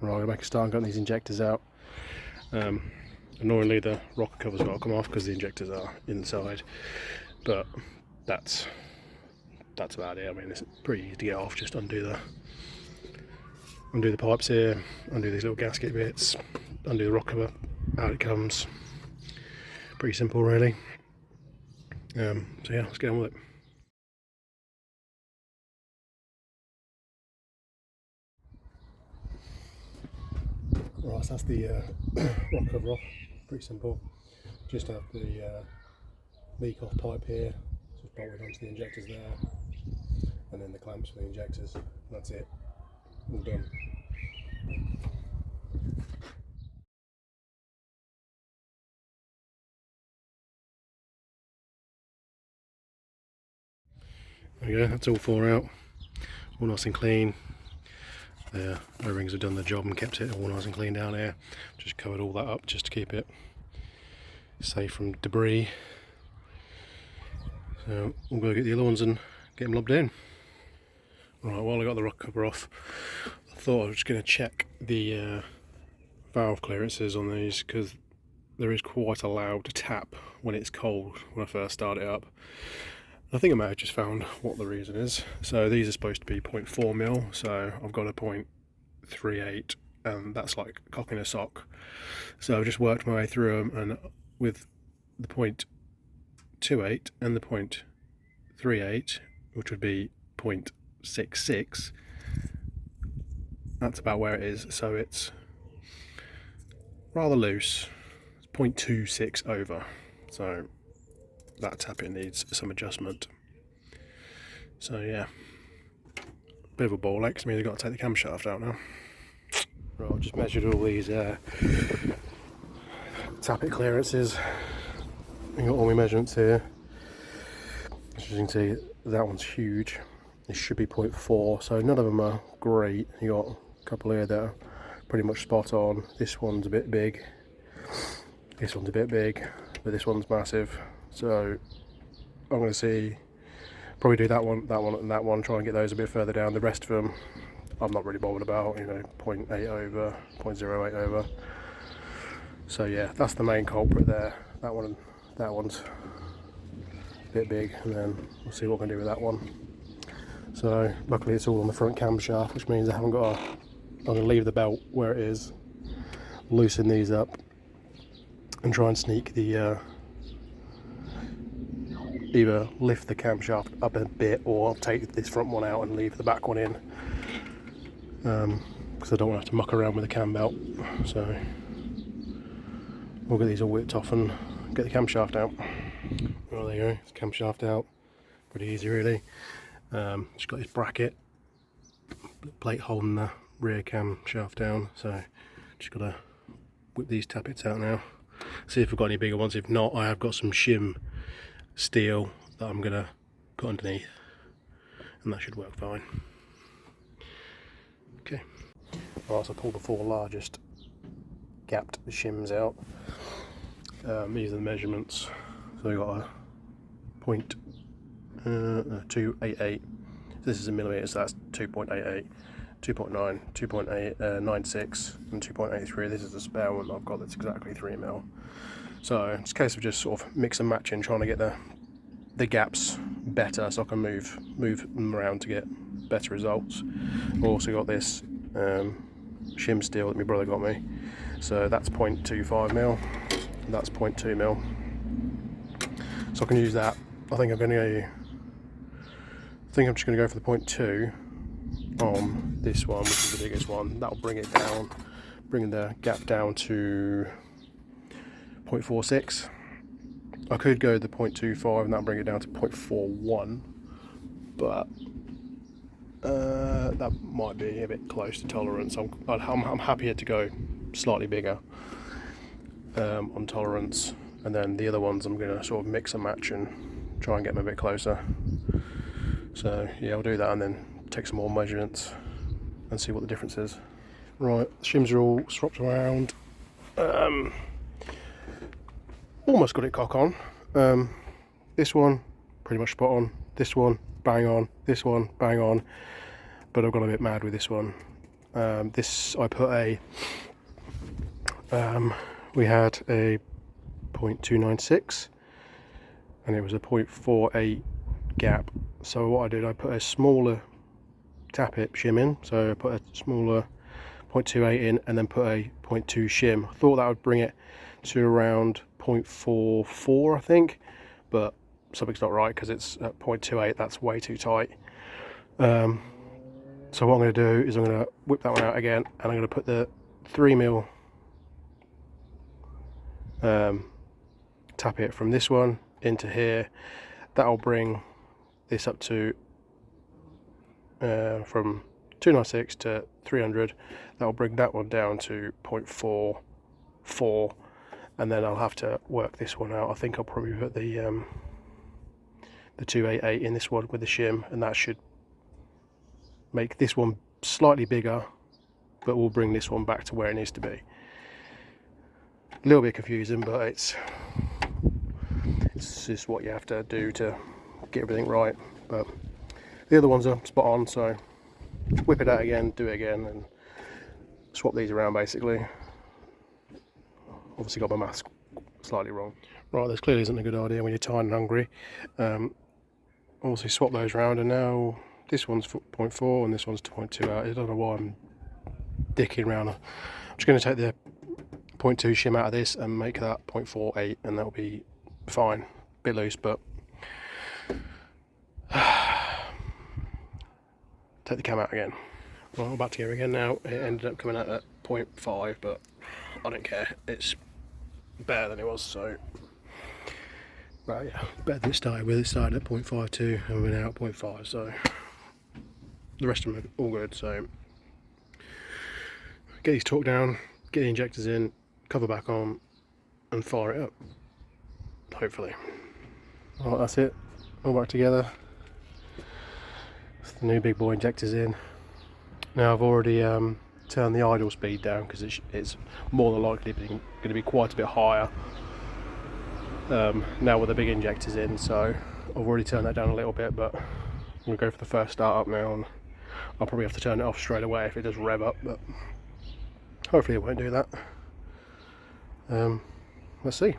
Right, I'm going to make a start and get these injectors out. Annoyingly the rocker cover's got to come off because the injectors are inside, but that's about it. I mean, it's pretty easy to get off. Just undo the pipes here, undo these little gasket bits, undo the rocker cover, out it comes. Pretty simple really. So yeah, let's get on with it. Right, so that's the rocker cover off. Pretty simple. Just have the leak off pipe here, just bolted onto the injectors there, and then the clamps for the injectors. That's it, all done. There we go, that's all four out, all nice and clean. The O-rings have done the job and kept it all nice and clean down here. Just covered all that up just to keep it safe from debris. So we'll go get the other ones and get them lobbed in. Right, while I got the rocker cover off, I thought I was just going to check the valve clearances on these, because there is quite a loud tap when it's cold when I first start it up. I think I may have just found what the reason is. So these are supposed to be 0.4mm, so I've got a 0.38, and that's like cock in a sock. So I've just worked my way through them, and with the 0.28 and the 0.38, which would be 0.66, that's about where it is. So it's rather loose. It's 0.26 over. So that tapping needs some adjustment. So yeah, bit of a ball ache, means I've got to take the camshaft out now. Right, I've just measured all these tappet clearances. I've got all my measurements here. As you can see, that one's huge. This should be 0.4, so none of them are great. You got a couple here that are pretty much spot on. This one's a bit big. This one's a bit big, but this one's massive. So I'm going to see, probably do that one, and that one, try and get those a bit further down. The rest of them I'm not really bothered about, 0.8 over, 0.08 over. So yeah, that's the main culprit there. That one's a bit big, and then we'll see what we can do with that one. So luckily it's all on the front camshaft, which means I haven't got I'm going to leave the belt where it is, loosen these up, and try and sneak the either lift the camshaft up a bit, or I'll take this front one out and leave the back one in, because I don't want to have to muck around with the cam belt. So we'll get these all whipped off and get the camshaft out. Well, there you go, it's camshaft out. Pretty easy really. Just got this bracket plate holding the rear camshaft down, so just got to whip these tappets out now. See if we've got any bigger ones. If not, I have got some shim steel that I'm going to put underneath, and that should work fine. Okay, right, so I pulled the four largest gapped shims out. These are the measurements. So we got a 0.288. This is in millimeters, so that's 2.88, 2.9, 2.96, and 2.83. This is the spare one that I've got that's exactly 3mm. So it's a case of just sort of mix and matching, trying to get the gaps better, so I can move them around to get better results. I've also got this shim steel that my brother got me. So that's 0.25mm, and that's 0.2mm. So I can use that. I think I'm just going to go for the 0.2 on this one, which is the biggest one. That'll bring it down, bring the gap down to 0.46. I could go the 0.25 and that'll bring it down to 0.41, but that might be a bit close to tolerance. I'm happier to go slightly bigger on tolerance, and then the other ones I'm going to sort of mix and match and try and get them a bit closer. So yeah, I'll do that and then take some more measurements and see what the difference is. Right, the shims are all swapped around. Almost got it cock on. This one pretty much spot on. This one bang on. This one bang on. But I've gone a bit mad with this one. This I put a we had a 0.296 and it was a 0.48 gap. So what I did, I put a smaller tappet shim in, so I put a smaller 0.28 in and then put a 0.2 shim. I thought that would bring it to around 0.44 I think, but something's not right because it's at 0.28. That's way too tight. So what I'm going to do is I'm going to whip that one out again, and I'm going to put the 3mm tappet from this one into here. That'll bring this up to from 296 to 300. That'll bring that one down to 0.44, and then I'll have to work this one out. I think I'll probably put the 288 in this one with the shim, and that should make this one slightly bigger, but we'll bring this one back to where it needs to be. A little bit confusing, but it's just what you have to do to get everything right. But the other ones are spot on, so whip it out again, do it again, and swap these around basically. Obviously got my maths slightly wrong. Right, this clearly isn't a good idea when you're tired and hungry. Obviously swap those around, and now this one's 0.4 and this one's 0.2 out. I don't know why I'm dicking around. I'm just going to take the 0.2 shim out of this and make that 0.48, and that'll be fine. Bit loose, but take the cam out again. Well, back together again now. It ended up coming out at 0.5, but I don't care. It's better than it was, so. Well, yeah, better than it started with. It started at 0.52 and we're now at 0.5, so the rest of them are all good. So get these torque down, get the injectors in, cover back on, and fire it up, hopefully. Alright, that's it, all back together. The new big boy injectors in. Now I've already turned the idle speed down because it's more than likely going to be quite a bit higher now with the big injectors in, so I've already turned that down a little bit, but I'm going to go for the first start up now, and I'll probably have to turn it off straight away if it does rev up, but hopefully it won't do that. Let's see.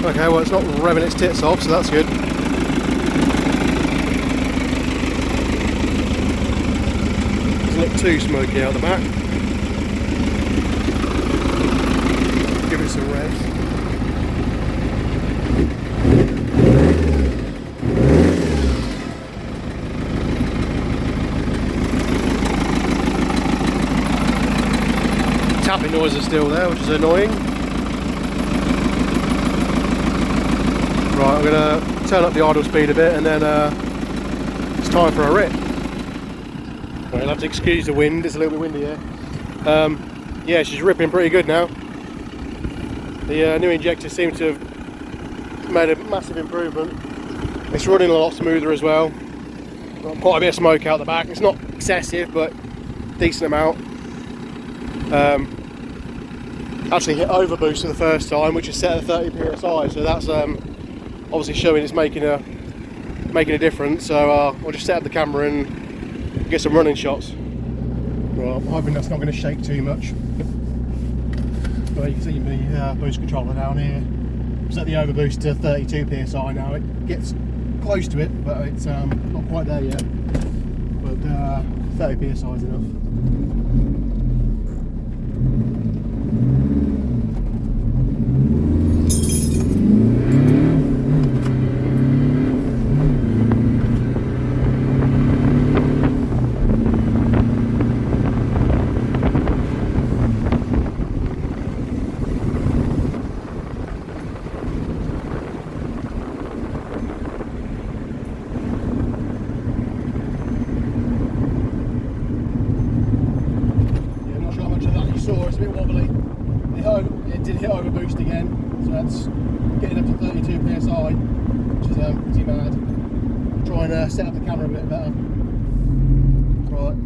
Okay, well it's not revving its tits off, so that's good. Doesn't look too smoky out the back. Give it some revs. Tapping noise is still there, which is annoying. Right, I'm going to turn up the idle speed a bit, and then it's time for a rip. Well, you'll have to excuse the wind, it's a little bit windy here. Yeah, she's ripping pretty good now. The new injector seems to have made a massive improvement. It's running a lot smoother as well. Got quite a bit of smoke out the back. It's not excessive, but decent amount. Actually hit overboost for the first time, which is set at 30 psi, so that's obviously showing it's making a difference. So I'll just set up the camera and get some running shots. Well, I'm hoping that's not going to shake too much. But you can see the boost controller down here. Set the overboost to 32 psi now. It gets close to it, but it's not quite there yet. But 30 psi is enough. did hit overboost again, so that's getting up to 32 psi, which is pretty mad. Try and set up the camera a bit better. Right,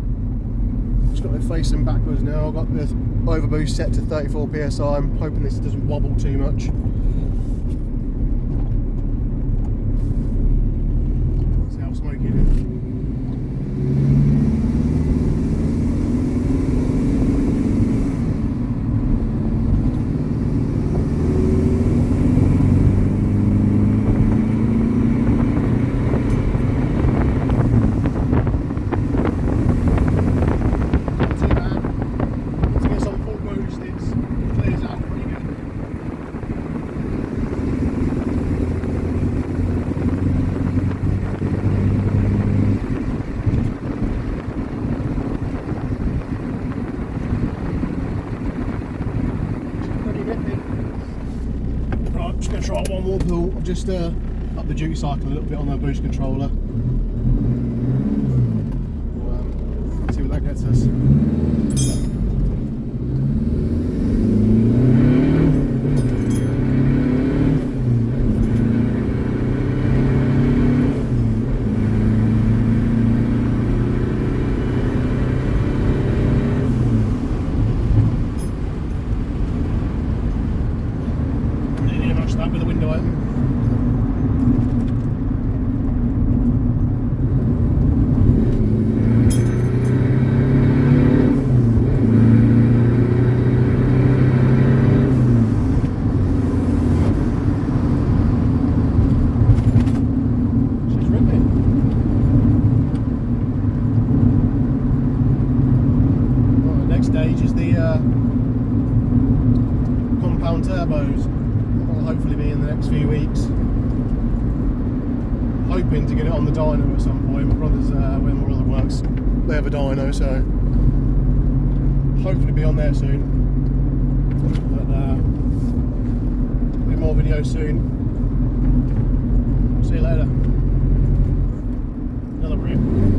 just got it facing backwards now. I've got the overboost set to 34 psi. I'm hoping this doesn't wobble too much. See how smoky it is. I'm just going to try one more pull. I've just up the duty cycle a little bit on the boost controller. We'll, see what that gets us. That with the window open. She's ripping. Right, the next stage is the compound turbos. Hopefully be in the next few weeks. Hoping to get it on the dyno at some point. My brother's where my brother works, they have a dyno, so hopefully be on there soon. But more videos soon. See you later. Another rip.